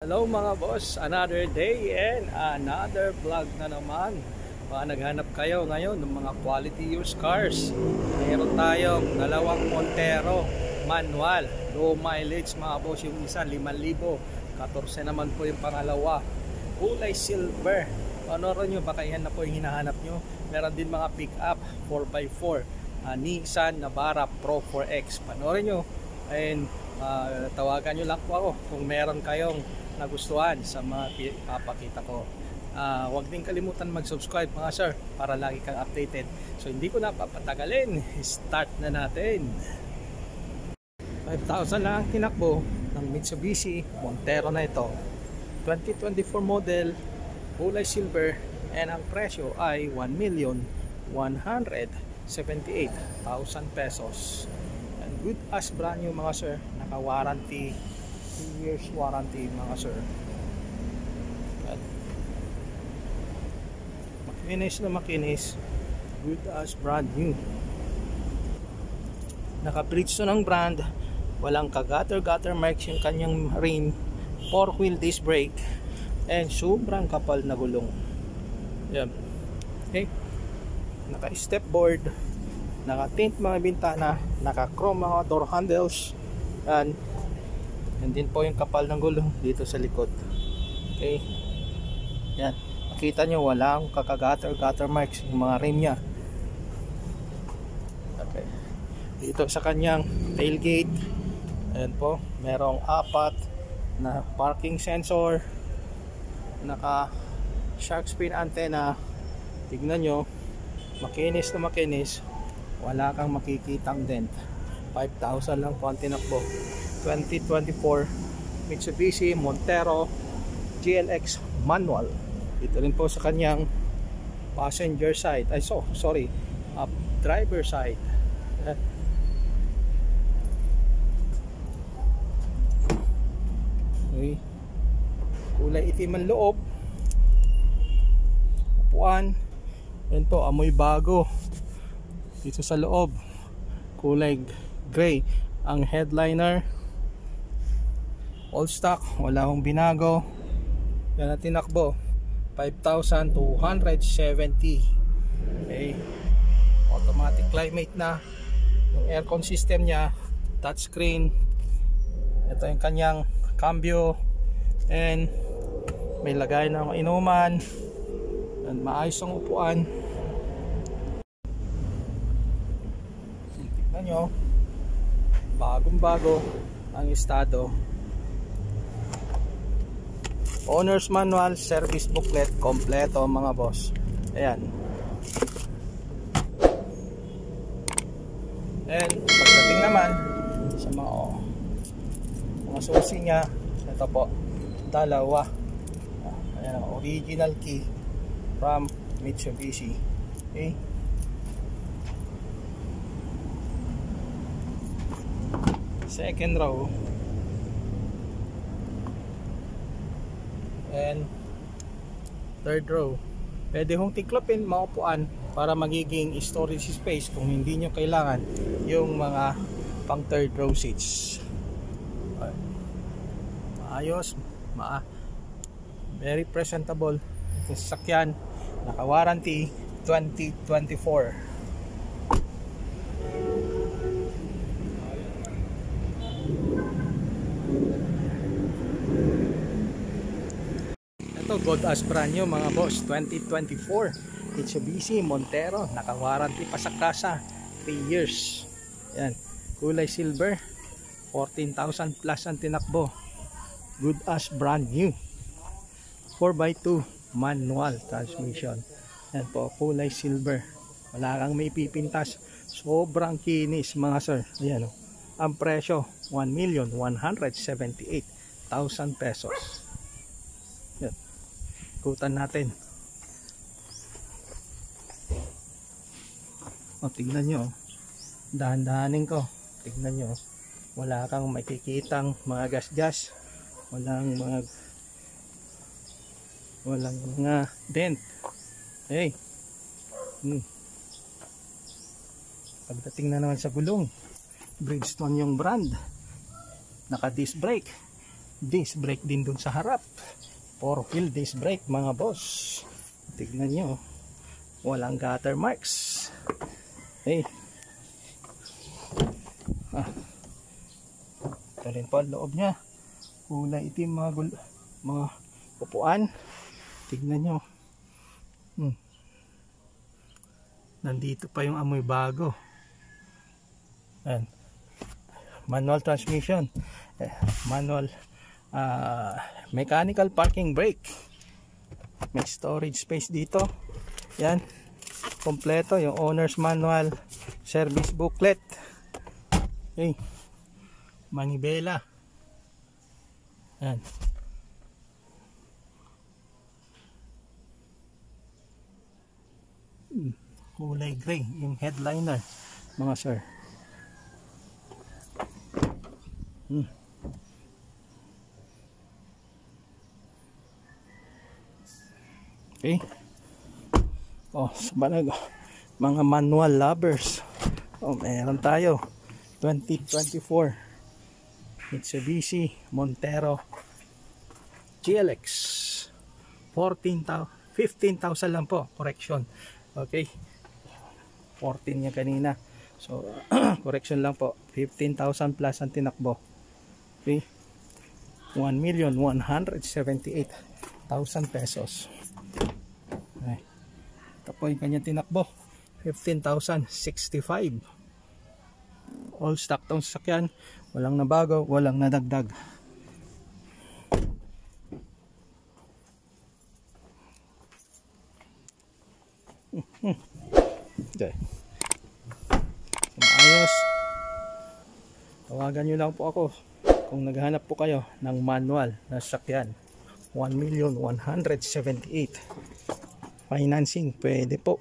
Hello mga boss, another day and another vlog na naman. Baka naghanap kayo ngayon ng mga quality used cars. Meron tayong dalawang Montero manual, low mileage mga boss. Yung isa 5,000, 14 naman po yung pangalawa, kulay silver. Panorin nyo, baka yan na po yung hinahanap nyo. Meron din mga pick up 4x4, Nissan Navara Pro 4X. Panorin nyo and tawagan nyo lang po ako kung meron kayong nagustuhan sa mga papakita ko. Huwag din kalimutan mag-subscribe mga sir para lagi kang updated. So hindi ko na papatagalin, start na natin. 5,000 lang ang tinakbo ng Mitsubishi Montero na ito, 2024 model, kulay silver, and ang presyo ay 1,178,000 pesos. And good as brand new mga sir, naka-warranty, 2 years warranty mga sir. Makinis na makinis, good as brand new. Naka-bridge to ng brand, walang ka-gutter marks yung kanyang rim, 4-wheel disc brake, and sobrang kapal na gulong. Yan. Okay. Naka-step board, naka-tint mga bintana, naka-chrome mga door handles, and din po yung kapal ng gulong dito sa likod. Okay. Yan. Makita nyo walang kaka-gutter marks yung mga rim nya. Okay. Dito sa kanyang tailgate, ayan po, merong 4 na parking sensor, naka shark fin antenna. Tignan nyo, makinis na makinis, wala kang makikitang dent. 5,000 lang po ang tinakbo. 2024 Mitsubishi Montero GLX manual. Dito rin po sa kanyang passenger side, driver side. Okay. Kulay itim ang loob, upuan, yan po, amoy bago. Dito sa loob, kulay gray ang headliner, all stock, wala akong binago. Yan ang tinakbo, 5,270. Okay. Automatic climate na. Yung aircon system nya, touchscreen. Ito yung kanyang cambio, and may lagay ng inuman, and maayos ang upuan. Tignan nyo, bagong bago ang estado. Owner's manual, service booklet, kompleto mga boss. Ayan. And pagdating naman sa mga susi nya, ito po, dalawa. Ayan, original key from Mitsubishi. Okay. Second row, and third row. Pwede hong tiklopin, maupuan para magiging storage space kung hindi nyo kailangan yung mga pang third row seats. Maayos, very presentable. Yung sasakyan, naka warranty 2024. Good as brand new mga boss, 2024 Mitsubishi Montero, naka-warranty pa sa kasa, 3 years. Yan, kulay silver, 14,000 plus ang tinakbo. Good as brand new, 4x2 manual transmission. Yan po, kulay silver, wala kang may pipintas, sobrang kinis mga sir. Ayan o, ang presyo 1,178,000 pesos. Yan, ikutan natin. O, tignan nyo, dahan-dahanin ko. Tignan nyo, wala kang makikitang mga gas-gas, walang mga dent. Hey. Pagdating na naman sa gulong, Bridgestone yung brand, naka disc brake, disc brake din dun sa harap. 4-wheel disc brake mga boss. Tignan nyo, walang gutter marks. Okay. Ito rin po ang loob nya, kulay itim, mga upuan. Tignan nyo. Nandito pa yung amoy bago. Ayan. Manual transmission, manual mechanical parking brake. May storage space dito. Yan, kompleto yung owner's manual, service booklet. Okay. Manibela. Yan. Kulay gray yung headliner mga sir. Okay. Sa mga manual lovers, meron tayo 2024 Mitsubishi Montero GLX. 15,000 lang po, correction. Okay, 14 niya kanina, so correction lang po, 15,000 plus ang tinakbo. Okay, 1,178,000 pesos. Okay. Ito po yung kanyang tinakbo, 15,065. All stock tong sasakyan, walang nabago, walang nadagdag. Okay. So, maayos. Tawagan nyo lang po ako kung naghahanap po kayo ng manual na sasakyan. 1,178,000. Financing pwede po.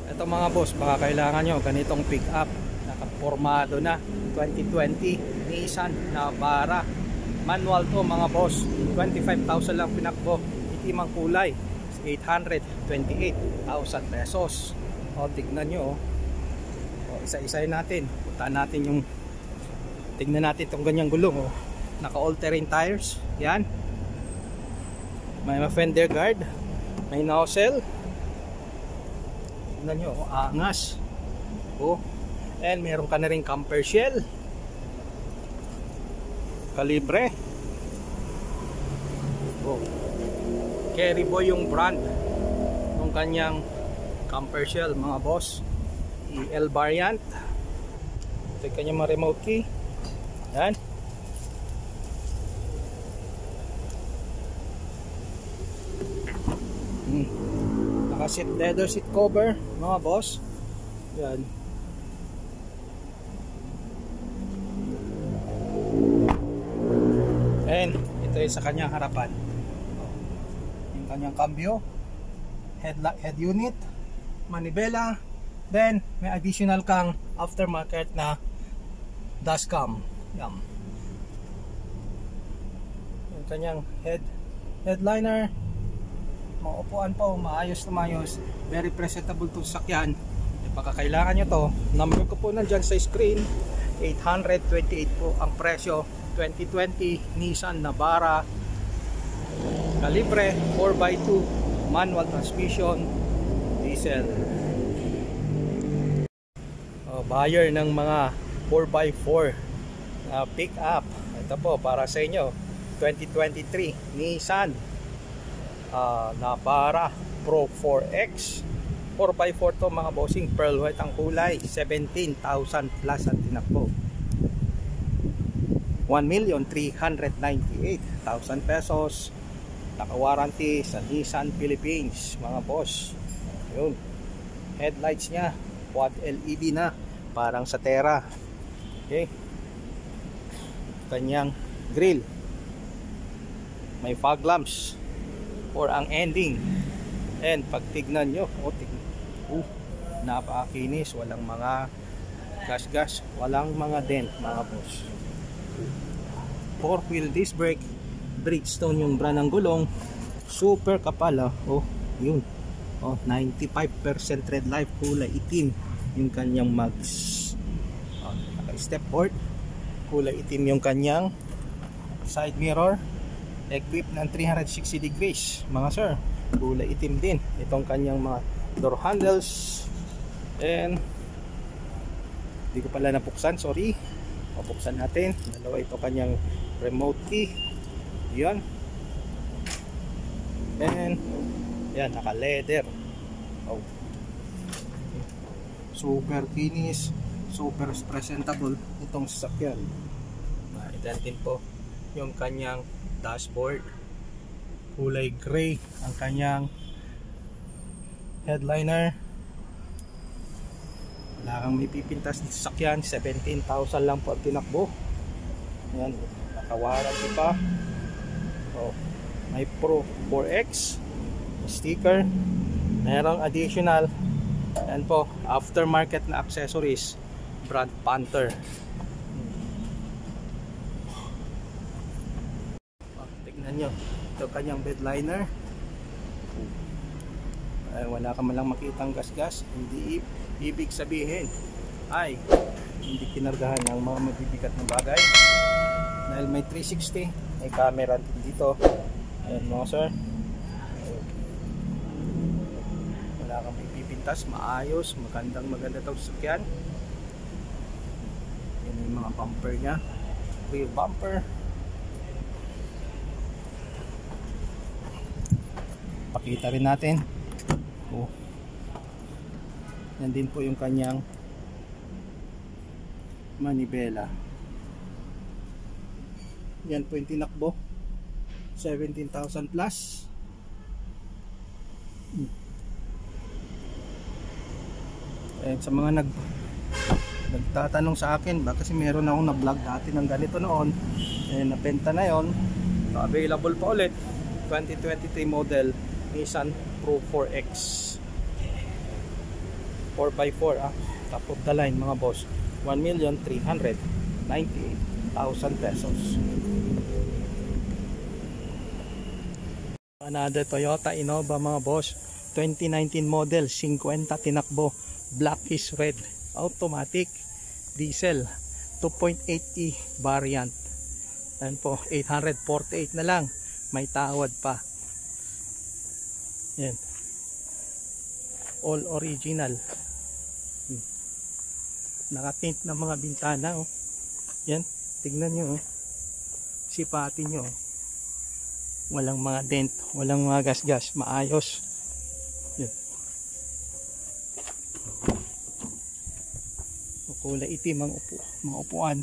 Ito mga boss, baka kailangan nyo ganitong pick up, nakapormado na, 2020 Nissan Navara. Manual to mga boss, 25,000 lang pinakbo, itimang kulay, 828,000 pesos. Tignan nyo, isa-isayin natin, puntaan natin yung, tignan natin itong ganyang gulong. Naka all-terrain tires, yan, may fender guard, may nozzle. Tignan nyo, angas. And meron ka na rin camper shell, kalibre. Carry Boy yung brand ng kanyang camper shell mga boss. EL variant. Ito yung kanyang mga remote key. Yan. Naka leather seat cover mga boss. Yan. And ito yung sa kanyang harapan, yung kanyang cambio, head unit, manibela, then may additional kang aftermarket na dashcam. Yan. Yung kanyang headliner, mga upuan po, maayos na maayos, very presentable itong sakyan. Pagkakailangan nyo to, number ko po nandyan sa screen, 828 po ang presyo. 2020 Nissan Navara, kalibre, 4x2, manual transmission, diesel. Buyer ng mga 4x4 pick up, ito po para sa inyo, 2023 Nissan Navara Pro 4X. 4x4 to mga bossing, pearl white ang kulay, 17,000 plus ang tinakbo. 1,398,000 pesos. Naka-warranty sa Nissan Philippines mga boss. Yun. Headlights nya quad LED na, parang sa Terra. Okay. Kanyang grill, may fog lamps for ang ending. And pag tignan nyo, napakakinis, walang mga gas, walang mga dent mga boss. 4-wheel disc brake, Bridgestone yung brand ng gulong. Super kapal, oh, yun. Oh, 95% red light, kulay itim yung kanyang mags. Oh, naka-step port, kulay itim yung kanyang side mirror, equipped ng 360 degrees mga sir, kulay itim din itong kanyang mga door handles. And hindi ko pala napuksan, sorry. Papuksan natin, dalawa ito kanyang remote key, yan. And yan, naka leather. Oh, super kinis, super presentable itong sasakyan. Ito din po yung kanyang dashboard, kulay gray ang kanyang headliner. Wala kang may pipintas ng sasakyan, 17,000 lang po ang tinakbo. Ayan, naka-warranty pa. Oh, may Pro 4X sticker, mayroong additional, ayan po, aftermarket na accessories, brand Panther. Tignan nyo, ito kanyang bed liner. Wala ka man lang makitang gas-gas, hindi ibig sabihin ay hindi kinargahan ng mga mabibigat na bagay, dahil may 360, may camera din dito. Ayan mga sir, wala kang pipintas, maayos, maganda itong sasakyan. Yan yung mga bumper nya, rear bumper. Pakita rin natin. Oh, yan din po yung kanyang manibela. Yan po yung tinakbo, 17,000 plus. And sa mga nagtatanong sa akin, ba kasi meron akong na-vlog dati ng ganito noon, napenta na yon, so, available pa ulit, 2023 model Nissan Pro 4X 4x4, top of the line mga boss, 1,398,000 pesos. Another Toyota Innova mga boss, 2019 model, 50 tinakbo, blackish red, automatic, diesel, 2.8e variant. Ayan po, 848 na lang, may tawad pa. Yan, all original. Nakatint na mga bintana, oh. Yan, tignan nyo, oh. Sipatin nyo, oh. Walang mga dent, walang mga gas-gas, maayos. Yan, kulay itim ang mga upuan.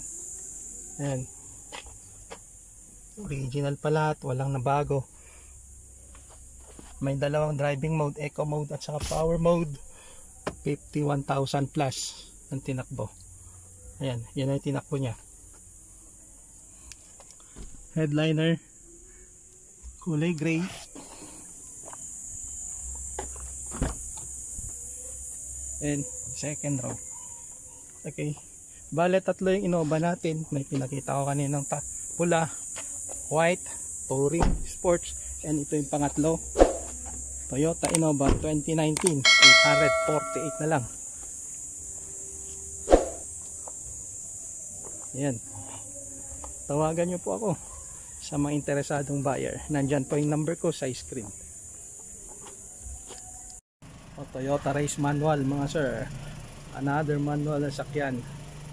Yan, original pa lahat, walang nabago. May dalawang driving mode, eco mode at saka power mode. 51,000 plus ang tinakbo. Ayan, yan ay tinakbo niya. Headliner, kulay gray. And second row. Okay, bale tatlo yung Innova natin. May pinakita ko kaninang pula, white, touring, sports, and ito yung pangatlo, Toyota Innova 2019, 848 na lang. Ayan, tawagan nyo po ako sa mga interesadong buyer. Nandyan po yung number ko sa screen. Toyota Race manual mga sir, another manual na sakyan,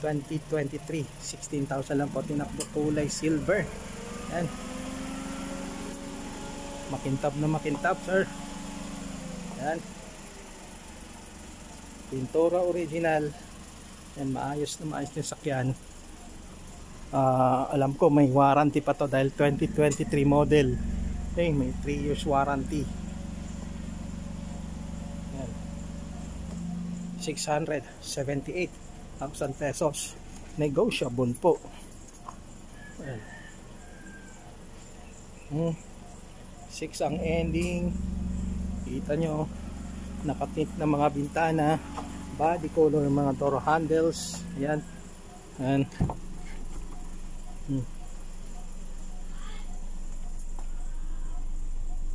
2023, 16,000 lang po tinakbo, kulay silver. Ayan, makintab na makintab sir. Ayan, pintura original. Ayan, maayos na maayos yung sakyan. Alam ko may warranty pa to dahil 2023 model. Okay, may 3 years warranty. Ayan, 678,000 pesos, negotiable po. Ayan. 6 ang ending. Kita nyo, nakatint na mga bintana, body color, mga door handles. Ayan. Ayan.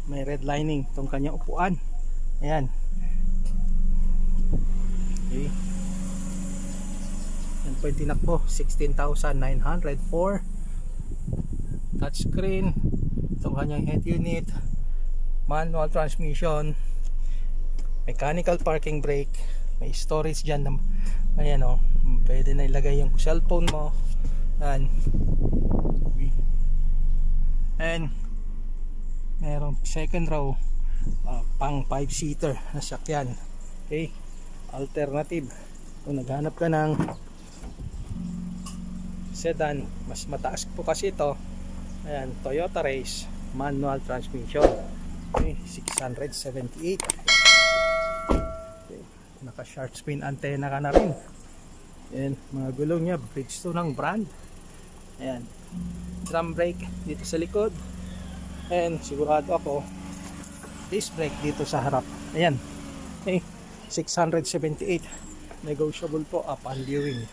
may red lining itong kanyang upuan. Ayan. Okay. Yan po yung tinakbo, 16,904. Touchscreen, itong kanyang head unit, manual transmission, mechanical parking brake, may storage dyan. Ayan o, pwede na ilagay yung cellphone mo. And merong second row, pang 5-seater na sakyan. Okay, alternative kung naghanap ka ng sedan, mas mataas po kasi ito. Ayan, Toyota Race, manual transmission. Okay, 678. Okay, naka shark fin antenna ka na rin. Ayan, mga gulong niya Bridgestone ng brand. Ayan, drum brake dito sa likod, and sigurado ako disc brake dito sa harap. Ayan, okay, 678, negotiable po upon viewing.